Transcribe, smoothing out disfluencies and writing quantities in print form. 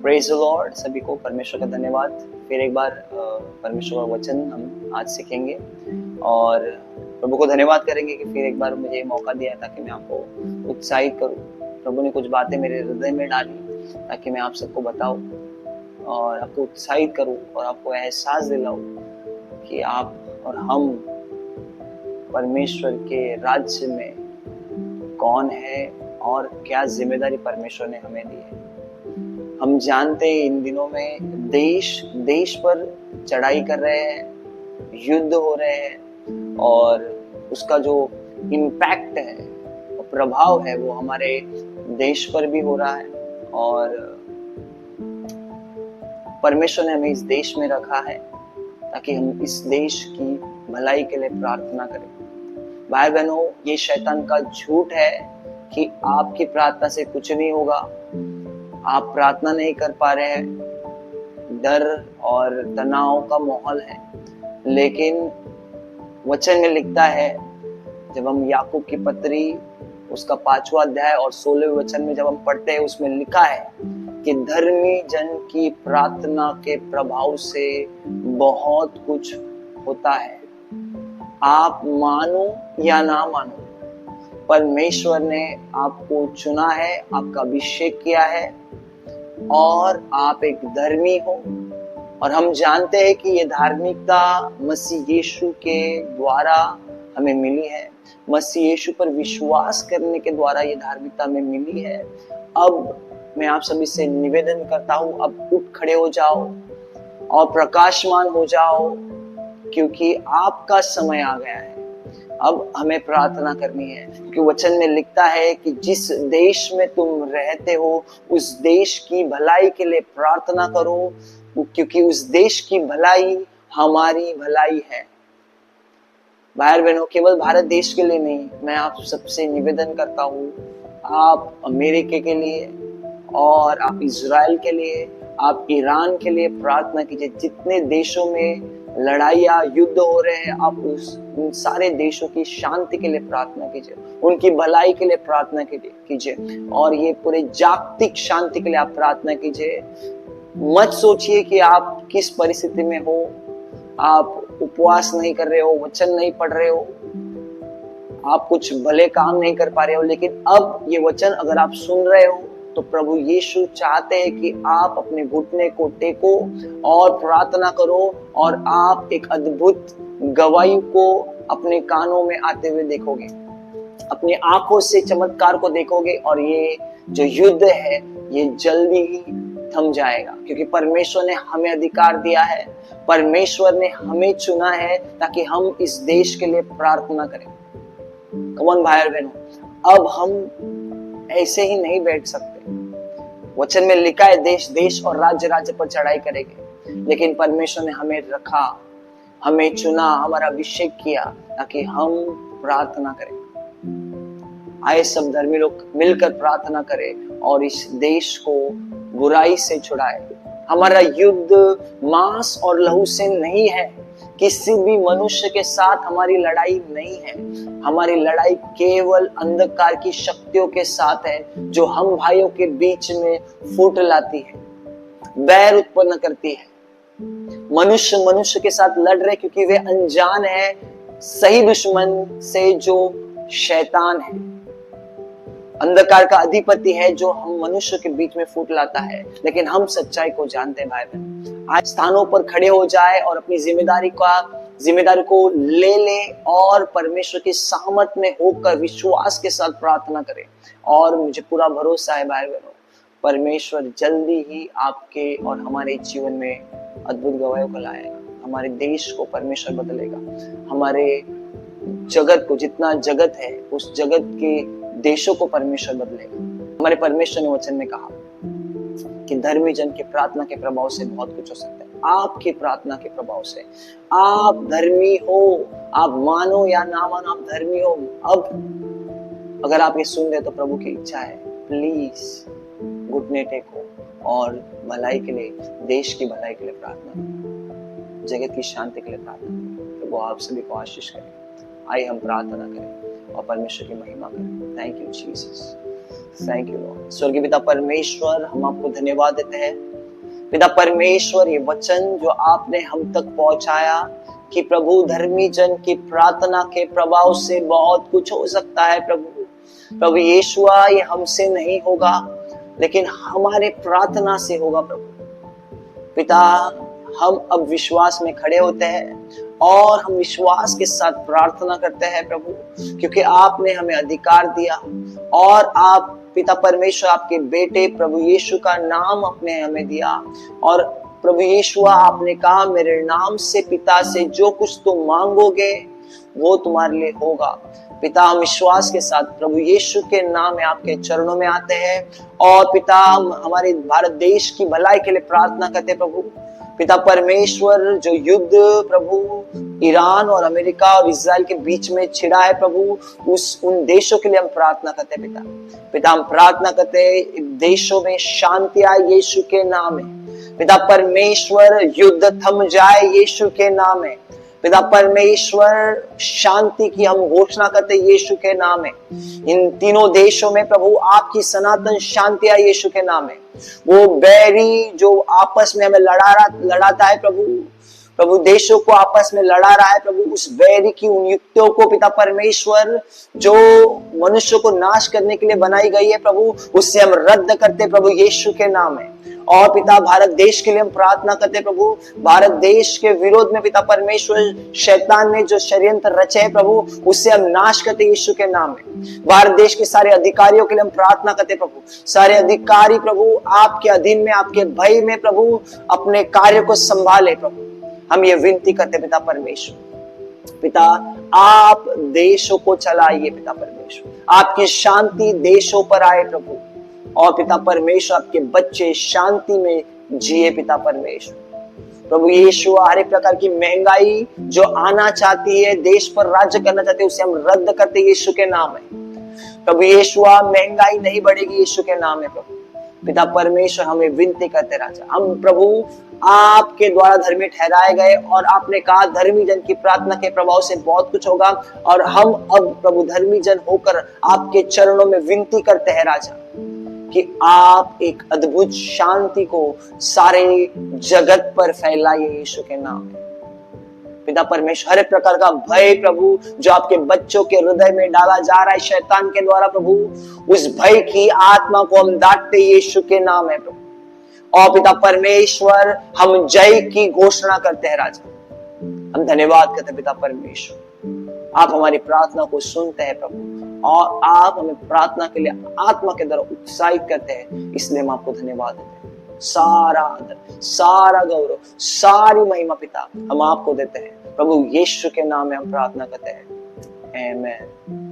Praise the Lord. सभी को परमेश्वर का धन्यवाद। फिर एक बार परमेश्वर का वचन हम आज सीखेंगे और प्रभु को धन्यवाद करेंगे कि फिर एक बार मुझे मौका दिया ताकि मैं आपको उत्साहित करूं। प्रभु ने कुछ बातें मेरे हृदय में डाली ताकि मैं आप सबको बताऊं और आपको उत्साहित करूं और आपको एहसास दिलाऊं कि आप और हम परमेश्वर के राज्य में कौन है और क्या जिम्मेदारी परमेश्वर ने हमें दी है। हम जानते हैं इन दिनों में देश पर चढ़ाई कर रहे हैं, युद्ध हो रहे हैं और उसका जो इम्पैक्ट है, प्रभाव है, वो हमारे देश पर भी हो रहा है। और परमेश्वर ने हमें इस देश में रखा है ताकि हम इस देश की भलाई के लिए प्रार्थना करें। भाई बहनों, ये शैतान का झूठ है कि आपकी प्रार्थना से कुछ नहीं होगा, आप प्रार्थना नहीं कर पा रहे हैं, डर और तनाव का माहौल है। लेकिन वचन में लिखता है, जब हम याकूब की पत्री उसका 5वां अध्याय और 16वें वचन में जब हम पढ़ते हैं, उसमें लिखा है कि धर्मी जन की प्रार्थना के प्रभाव से बहुत कुछ होता है। आप मानो या ना मानो, परमेश्वर ने आपको चुना है, आपका अभिषेक किया है और आप एक धर्मी हो। और हम जानते हैं कि ये धार्मिकता मसीह यीशु के द्वारा हमें मिली है। मसीह यीशु पर विश्वास करने के द्वारा ये धार्मिकता हमें मिली है। अब मैं आप सभी से निवेदन करता हूँ, अब उठ खड़े हो जाओ और प्रकाशमान हो जाओ, क्योंकि आपका समय आ गया है। अब हमें प्रार्थना करनी है, क्योंकि वचन में लिखता है कि जिस देश में तुम रहते हो उस देश की भलाई के लिए प्रार्थना करो, क्योंकि उस देश की भलाई हमारी भलाई है। भाई बहनों, केवल भारत देश के लिए नहीं, मैं आप सबसे निवेदन करता हूँ, आप अमेरिका के लिए और आप इजराइल के लिए, आप ईरान के लिए प्रार्थना कीजिए। जितने देशों में लड़ाइयाँ युद्ध हो रहे हैं, आप उन सारे देशों की शांति के लिए प्रार्थना कीजिए, उनकी भलाई के लिए प्रार्थना कीजिए और ये पूरे जागतिक शांति के लिए आप प्रार्थना कीजिए। मत सोचिए कि आप किस परिस्थिति में हो, आप उपवास नहीं कर रहे हो, वचन नहीं पढ़ रहे हो, आप कुछ भले काम नहीं कर पा रहे हो, लेकिन अब ये वचन अगर आप सुन रहे हो तो प्रभु यीशु चाहते हैं कि आप अपने घुटने को टेको और प्रार्थना करो और आप एक अद्भुत गवाही को अपने कानों में आते हुए देखोगे, अपनी आंखों से चमत्कार को देखोगे और ये जो युद्ध है ये जल्दी ही थम जाएगा, क्योंकि परमेश्वर ने हमें अधिकार दिया है, परमेश्वर ने हमें चुना है ताकि हम इस देश के लिए प्रार्थना करें। कमन भाई और बहनों, अब हम ऐसे ही नहीं बैठ सकते। वचन में लिखा है देश देश और राज्य राज्य पर चढ़ाई करेंगे, लेकिन परमेश्वर ने हमें रखा, हमें चुना, हमारा अभिषेक किया ताकि हम प्रार्थना करें। आए सब धर्मी लोग मिलकर प्रार्थना करें और इस देश को बुराई से छुड़ाए। हमारा युद्ध मांस और लहू से नहीं है, किसी भी मनुष्य के साथ हमारी लड़ाई नहीं है। हमारी लड़ाई केवल अंधकार की शक्तियों के साथ है, जो हम भाइयों के बीच में फूट लाती है, बैर उत्पन्न करती है। मनुष्य मनुष्य के साथ लड़ रहे क्योंकि वे अनजान है सही दुश्मन से, जो शैतान है, अंधकार का अधिपति है, जो हम मनुष्य के बीच में फूट लाता है। लेकिन हम सच्चाई को जानते हैं भाई बहन। आज स्थानों पर खड़े हो जाए और अपनी जिम्मेदारी को ले और परमेश्वर की सामर्थ में होकर विश्वास के साथ प्रार्थना करें। और मुझे पूरा भरोसा है भाई बहनों, परमेश्वर जल्दी ही आपके और हमारे जीवन में अद्भुत गवाहियों को लाएगा। हमारे देश को परमेश्वर बदलेगा, हमारे जगत को, जितना जगत है उस जगत के देशों को परमेश्वर बदलेगा। हमारे परमेश्वर ने वचन में कहा कि धर्मी जन की प्रार्थना के प्रभाव से बहुत कुछ हो सकता है। आपकी प्रार्थना के प्रभाव से आप धर्मी हो, आप मानो या ना मानो, आप धर्मी हो। अब अगर आप ये सुन रहे तो प्रभु की इच्छा है, प्लीज घुटने टेको और भलाई के लिए, देश की भलाई के लिए प्रार्थना करें, जगत की शांति के लिए प्रार्थना करें। प्रभु आप सभी को आशीष करें। आइए हम प्रार्थना करें और परमेश्वर की महिमा करें। Thank you Jesus, thank you Lord. स्वर्गीय पिता परमेश्वर, हम आपको धन्यवाद देते हैं पिता परमेश्वर, ये वचन जो आपने हम तक पहुंचाया कि प्रभु धर्मी जन की प्रार्थना के प्रभाव से बहुत कुछ हो सकता है। प्रभु यीशुआ, ये हमसे नहीं होगा लेकिन हमारे प्रार्थना से होगा। प्रभु पिता, हम अब विश्वास में खड़े होते हैं और हम विश्वास के साथ प्रार्थना करते हैं प्रभु, क्योंकि आपने हमें अधिकार दिया और आप पिता परमेश्वर आपके बेटे प्रभु यीशु का नाम अपने हमें दिया। और प्रभु यीशुआ, आपने कहा मेरे नाम से पिता से जो कुछ तुम मांगोगे वो तुम्हारे लिए होगा। पिता, हम विश्वास के साथ प्रभु यीशु के नाम में आपके चरणों में आते हैं और पिता हम हमारे भारत देश की भलाई के लिए प्रार्थना करते हैं। प्रभु पिता परमेश्वर, जो युद्ध प्रभु ईरान और अमेरिका और इजराइल के बीच में छिड़ा है प्रभु, उन देशों के लिए हम प्रार्थना करते हैं। पिता हम प्रार्थना करते हैं देशों में शांति आए यीशु के नाम में। पिता परमेश्वर, युद्ध थम जाए यीशु के नाम में। पिता परमेश्वर, शांति की हम घोषणा करते यीशु के नाम में। इन तीनों देशों में प्रभु आपकी सनातन शांति आए यीशु के नाम में। वो बैरी जो आपस में हमें लड़ाता है प्रभु देशों को आपस में लड़ा रहा है प्रभु, उस बैरी की उन युक्तियों को पिता परमेश्वर जो मनुष्य को नाश करने के लिए बनाई गई है प्रभु, उससे हम रद्द करते प्रभु यीशु के नाम में। और पिता भारत देश के लिए हम प्रार्थना करते प्रभु, भारत देश के विरोध में पिता परमेश्वर शैतान ने जो षड्यंत्र रचे है प्रभु, उससे हम नाश करते यीशु के नाम में। भारत देश के सारे अधिकारियों के लिए हम प्रार्थना करते प्रभु, सारे अधिकारी प्रभु आपके अधीन में, आपके भय में प्रभु अपने कार्य को संभाले प्रभु, हम ये विनती करते पिता परमेश्वर। पिता, आप देशों को चलाइए पिता परमेश्वर, आपकी शांति देशों पर आए प्रभु, और पिता परमेश्वर आपके बच्चे शांति में जिए पिता परमेश्वर। प्रभु यीशु, हर एक प्रकार की महंगाई जो आना चाहती है, देश पर राज्य करना चाहती है, उसे हम रद्द करते यीशु के नाम में। प्रभु यीशु, महंगाई नहीं बढ़ेगी यीशु के नाम में प्रभु। पिता परमेश्वर, हमें विनती करते राजा, हम प्रभु आपके द्वारा धर्मी ठहराए गए और आपने कहा धर्मी जन की प्रार्थना के प्रभाव से बहुत कुछ होगा, और हम अब प्रभु धर्मी जन होकर आपके चरणों में विनती करते हैं राजा कि आप एक अद्भुत शांति को सारे जगत पर फैलाइए यीशु के नाम में। पिता परमेश्वर, हर एक प्रकार का भय प्रभु जो आपके बच्चों के हृदय में डाला जा रहा है शैतान के द्वारा प्रभु, उस भय की आत्मा को हम डांटते यीशु के नाम है प्रभु। और पिता परमेश्वर, हम जय की घोषणा करते हैं राजा, हम धन्यवाद करते हैं पिता परमेश्वर, आप हमारी प्रार्थना को सुनते हैं प्रभु, और आप हमें प्रार्थना के लिए आत्मा के द्वारा उत्साहित करते हैं, इसलिए हम आपको धन्यवाद देते हैं। सारा आदर, सारा गौरव, सारी महिमा पिता हम आपको देते हैं प्रभु, यीशु के नाम में हम प्रार्थना करते हैं, आमीन।